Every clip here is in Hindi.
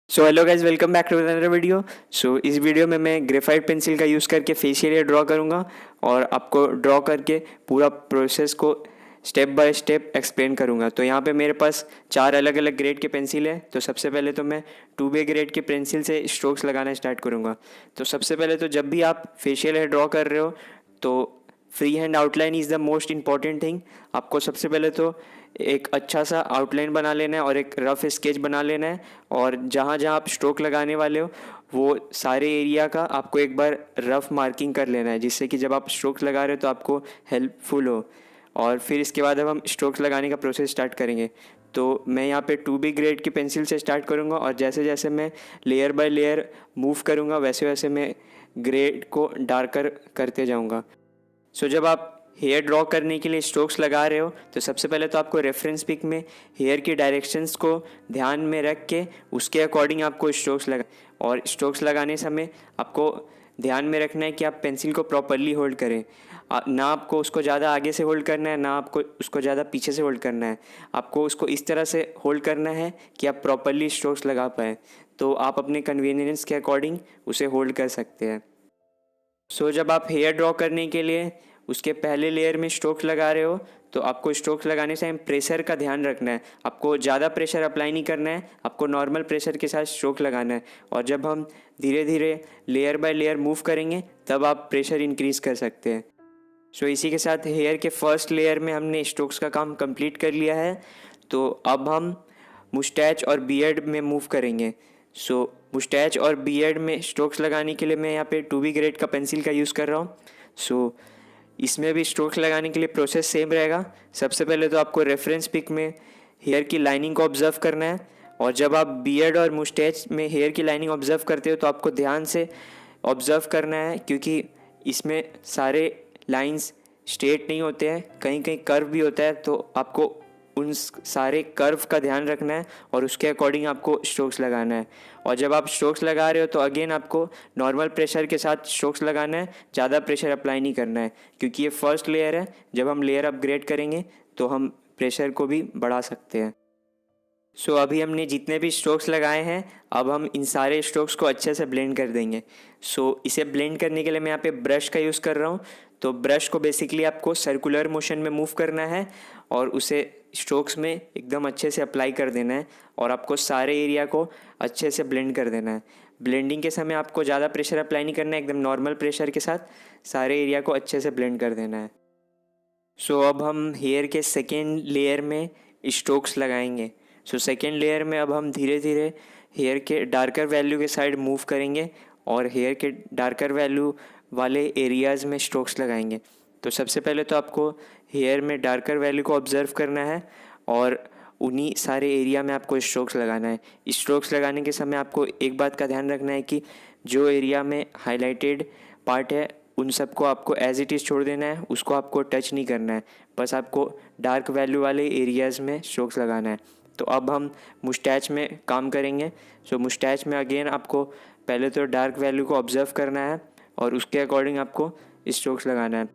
So hello guys, welcome back to another video. इस वीडियो में मैं ग्रेफाइट पेंसिल का यूज़ करके फेशियल हेयर ड्रॉ करूँगा और आपको ड्रॉ करके पूरा प्रोसेस को स्टेप बाय स्टेप एक्सप्लेन करूँगा। तो यहाँ पे मेरे पास 4 अलग अलग ग्रेड के पेंसिल है। तो सबसे पहले तो मैं 2B ग्रेड के पेंसिल से स्ट्रोक्स लगाना स्टार्ट करूँगा। तो सबसे पहले तो जब भी आप फेशियल हेयर ड्रॉ कर रहे हो तो free hand outline is the most important thing. आपको सबसे पहले तो एक अच्छा सा आउटलाइन बना लेना है और एक रफ स्केच बना लेना है, और जहाँ जहाँ आप स्ट्रोक लगाने वाले हो वो सारे एरिया का आपको एक बार रफ मार्किंग कर लेना है, जिससे कि जब आप स्ट्रोक्स लगा रहे हो तो आपको हेल्पफुल हो। और फिर इसके बाद अब हम स्ट्रोक्स लगाने का प्रोसेस स्टार्ट करेंगे। तो मैं यहाँ पे 2B ग्रेड की पेंसिल से स्टार्ट करूँगा और जैसे जैसे मैं लेयर बाय लेयर मूव करूँगा वैसे वैसे मैं ग्रेड को डार्कर करते जाऊँगा। जब आप हेयर ड्रॉ करने के लिए स्ट्रोक्स लगा रहे हो तो सबसे पहले तो आपको रेफरेंस पिक में हेयर की डायरेक्शंस को ध्यान में रख के उसके अकॉर्डिंग आपको स्ट्रोक्स लगा, और स्ट्रोक्स लगाने समय आपको ध्यान में रखना है कि आप पेंसिल को प्रॉपरली होल्ड करें। ना आपको उसको ज़्यादा आगे से होल्ड करना है, ना आपको उसको ज़्यादा पीछे से होल्ड करना है। आपको उसको इस तरह से होल्ड करना है कि आप प्रॉपरली स्ट्रोक्स लगा पाएँ। तो आप अपने कन्वीनियंस के अकॉर्डिंग उसे होल्ड कर सकते हैं। जब आप हेयर ड्रॉ करने के लिए उसके पहले लेयर में स्ट्रोक्स लगा रहे हो तो आपको स्ट्रोक्स लगाने से प्रेशर का ध्यान रखना है। आपको ज़्यादा प्रेशर अप्लाई नहीं करना है, आपको नॉर्मल प्रेशर के साथ स्ट्रोक लगाना है। और जब हम धीरे धीरे लेयर बाय लेयर मूव करेंगे तब आप प्रेशर इंक्रीज़ कर सकते हैं। इसी के साथ हेयर के फर्स्ट लेयर में हमने स्ट्रोक्स का काम कंप्लीट कर लिया है। तो अब हम मुस्टैच और बियर्ड में मूव करेंगे। मुस्टैच और बियर्ड में स्ट्रोक्स लगाने के लिए मैं यहाँ पे 2B ग्रेड का पेंसिल का यूज़ कर रहा हूँ। इसमें भी स्ट्रोक्स लगाने के लिए प्रोसेस सेम रहेगा। सबसे पहले तो आपको रेफरेंस पिक में हेयर की लाइनिंग को ऑब्जर्व करना है, और जब आप बियर्ड और मुस्टैच में हेयर की लाइनिंग ऑब्जर्व करते हो तो आपको ध्यान से ऑब्जर्व करना है, क्योंकि इसमें सारे लाइंस स्ट्रेट नहीं होते हैं, कहीं कहीं कर्व भी होता है। तो आपको उन सारे कर्व का ध्यान रखना है और उसके अकॉर्डिंग आपको स्ट्रोक्स लगाना है। और जब आप स्ट्रोक्स लगा रहे हो तो अगेन आपको नॉर्मल प्रेशर के साथ स्ट्रोक्स लगाना है, ज़्यादा प्रेशर अप्लाई नहीं करना है, क्योंकि ये फर्स्ट लेयर है। जब हम लेयर अपग्रेड करेंगे तो हम प्रेशर को भी बढ़ा सकते हैं। अभी हमने जितने भी स्ट्रोक्स लगाए हैं अब हम इन सारे स्ट्रोक्स को अच्छे से ब्लेंड कर देंगे। इसे ब्लेंड करने के लिए मैं यहाँ पे ब्रश का यूज़ कर रहा हूँ। तो ब्रश को बेसिकली आपको सर्कुलर मोशन में मूव करना है और उसे स्ट्रोक्स में एकदम अच्छे से अप्लाई कर देना है, और आपको सारे एरिया को अच्छे से ब्लेंड कर देना है। ब्लेंडिंग के समय आपको ज़्यादा प्रेशर अप्लाई नहीं करना है, एकदम नॉर्मल प्रेशर के साथ सारे एरिया को अच्छे से ब्लेंड कर देना है। अब हम हेयर के सेकेंड लेयर में स्ट्रोक्स लगाएंगे। सेकेंड लेयर में अब हम धीरे धीरे हेयर के डार्कर वैल्यू के साइड मूव करेंगे और हेयर के डार्कर वैल्यू वाले एरियाज़ में स्ट्रोक्स लगाएंगे। तो सबसे पहले तो आपको हेयर में डार्कर वैल्यू को ऑब्जर्व करना है और उन्हीं सारे एरिया में आपको स्ट्रोक्स लगाना है। स्ट्रोक्स लगाने के समय आपको एक बात का ध्यान रखना है कि जो एरिया में हाईलाइटेड पार्ट है उन सबको आपको एज इट इज़ छोड़ देना है, उसको आपको टच नहीं करना है, बस आपको डार्क वैल्यू वाले एरियाज़ में स्ट्रोक्स लगाना है। तो अब हम मुस्टैच में काम करेंगे। मुस्टैच में अगेन आपको पहले तो डार्क वैल्यू को ऑब्जर्व करना है और उसके अकॉर्डिंग आपको स्ट्रोक्स लगाना है।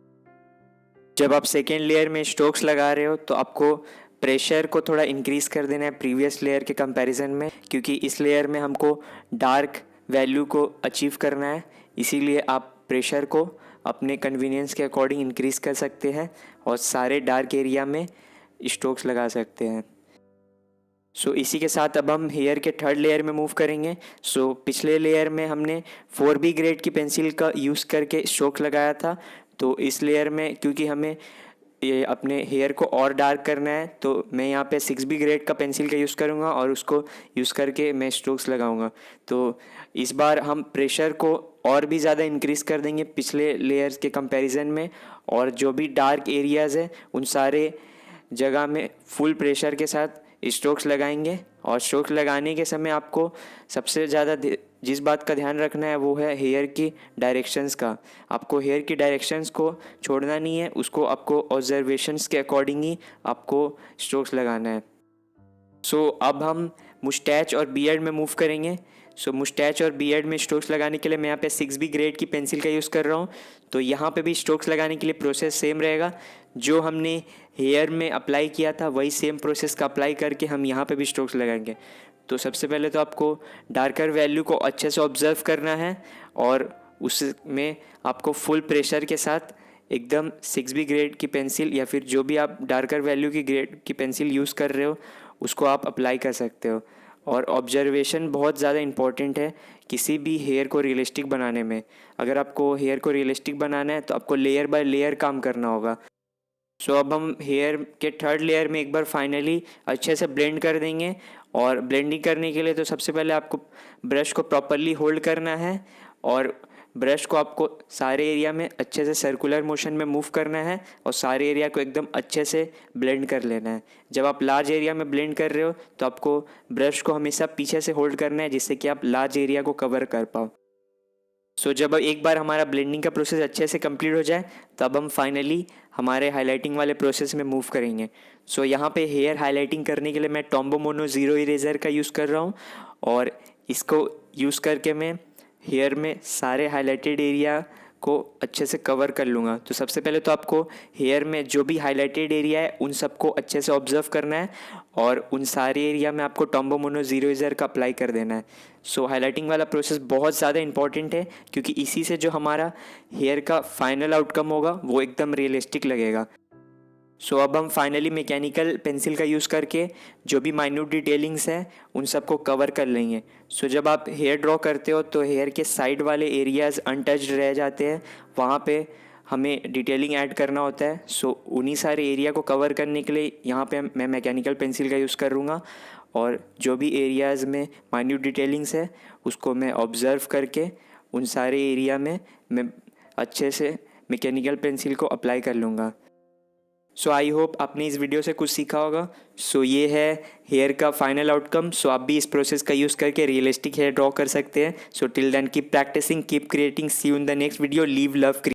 जब आप सेकेंड लेयर में स्ट्रोक्स लगा रहे हो तो आपको प्रेशर को थोड़ा इंक्रीज़ कर देना है प्रीवियस लेयर के कंपैरिजन में, क्योंकि इस लेयर में हमको डार्क वैल्यू को अचीव करना है। इसीलिए आप प्रेशर को अपने कन्वीनियंस के अकॉर्डिंग इंक्रीज़ कर सकते हैं और सारे डार्क एरिया में स्ट्रोक्स लगा सकते हैं। इसी के साथ अब हम हेयर के थर्ड लेयर में मूव करेंगे। पिछले लेयर में हमने 4B ग्रेड की पेंसिल का यूज़ करके स्ट्रोक लगाया था। तो इस लेयर में क्योंकि हमें ये अपने हेयर को और डार्क करना है तो मैं यहाँ पे 6B ग्रेड का पेंसिल का यूज़ करूँगा और उसको यूज़ करके मैं स्ट्रोक्स लगाऊँगा। तो इस बार हम प्रेशर को और भी ज़्यादा इंक्रीज़ कर देंगे पिछले लेयर्स के कंपैरिजन में, और जो भी डार्क एरियाज़ है उन सारे जगह में फुल प्रेशर के साथ स्ट्रोक्स लगाएंगे। और स्ट्रोक्स लगाने के समय आपको सबसे ज़्यादा जिस बात का ध्यान रखना है वो है हेयर की डायरेक्शंस का। आपको हेयर की डायरेक्शंस को छोड़ना नहीं है, उसको आपको ऑब्जर्वेशंस के अकॉर्डिंग ही आपको स्ट्रोक्स लगाना है। अब हम मुस्टैच और बियर्ड में मूव करेंगे। मुस्टैच और बियर्ड में स्ट्रोक्स लगाने के लिए मैं यहाँ पे 6B ग्रेड की पेंसिल का यूज़ कर रहा हूँ। तो यहाँ पे भी स्ट्रोक्स लगाने के लिए प्रोसेस सेम रहेगा। जो हमने हेयर में अप्लाई किया था वही सेम प्रोसेस का अप्लाई करके हम यहाँ पे भी स्ट्रोक्स लगाएंगे। तो सबसे पहले तो आपको डार्कर वैल्यू को अच्छे से ऑब्जर्व करना है और उसमें आपको फुल प्रेशर के साथ एकदम 6B ग्रेड की पेंसिल या फिर जो भी आप डार्कर वैल्यू की ग्रेड की पेंसिल यूज़ कर रहे हो उसको आप अप्लाई कर सकते हो। और ऑब्जर्वेशन बहुत ज़्यादा इम्पॉर्टेंट है किसी भी हेयर को रियलिस्टिक बनाने में। अगर आपको हेयर को रियलिस्टिक बनाना है तो आपको लेयर बाय लेयर काम करना होगा। सो अब हम हेयर के थर्ड लेयर में एक बार फाइनली अच्छे से ब्लेंड कर देंगे। और ब्लेंडिंग करने के लिए तो सबसे पहले आपको ब्रश को प्रॉपरली होल्ड करना है और ब्रश को आपको सारे एरिया में अच्छे से सर्कुलर मोशन में मूव करना है और सारे एरिया को एकदम अच्छे से ब्लेंड कर लेना है। जब आप लार्ज एरिया में ब्लेंड कर रहे हो तो आपको ब्रश को हमेशा पीछे से होल्ड करना है जिससे कि आप लार्ज एरिया को कवर कर पाओ। सो जब एक बार हमारा ब्लेंडिंग का प्रोसेस अच्छे से कंप्लीट हो जाए तब हम फाइनली हमारे हाइलाइटिंग वाले प्रोसेस में मूव करेंगे। सो यहाँ पे हेयर हाइलाइटिंग करने के लिए मैं टॉम्बो मोनो ज़ीरो इरेज़र का यूज़ कर रहा हूँ और इसको यूज़ करके मैं हेयर में सारे हाइलाइटेड एरिया को अच्छे से कवर कर लूँगा। तो सबसे पहले तो आपको हेयर में जो भी हाइलाइटेड एरिया है उन सबको अच्छे से ऑब्जर्व करना है और उन सारे एरिया में आपको टॉम्बो मोनो ज़ीरो इरेज़र का अप्लाई कर देना है। सो हाइलाइटिंग वाला प्रोसेस बहुत ज़्यादा इंपॉर्टेंट है क्योंकि इसी से जो हमारा हेयर का फाइनल आउटकम होगा वो एकदम रियलिस्टिक लगेगा। सो अब हम फाइनली मैकेनिकल पेंसिल का यूज़ करके जो भी माइन्यूट डिटेलिंग्स हैं उन सबको कवर कर लेंगे। सो जब आप हेयर ड्रॉ करते हो तो हेयर के साइड वाले एरियाज़ अनटच्ड रह जाते हैं, वहाँ पे हमें डिटेलिंग ऐड करना होता है। सो उन्हीं सारे एरिया को कवर करने के लिए यहाँ पे मैं मैकेनिकल पेंसिल का यूज़ करूँगा और जो भी एरियाज़ में माइन्यूट डिटेलिंग्स है उसको मैं ऑब्ज़र्व करके उन सारे एरिया में मैं अच्छे से मैकेनिकल पेंसिल को अप्लाई कर लूँगा। सो आई होप आपने इस वीडियो से कुछ सीखा होगा। सो ये है हेयर का फाइनल आउटकम। सो आप भी इस प्रोसेस का यूज़ करके रियलिस्टिक हेयर ड्रॉ कर सकते हैं। So till then keep practicing, keep creating, see you in the next video, leave love.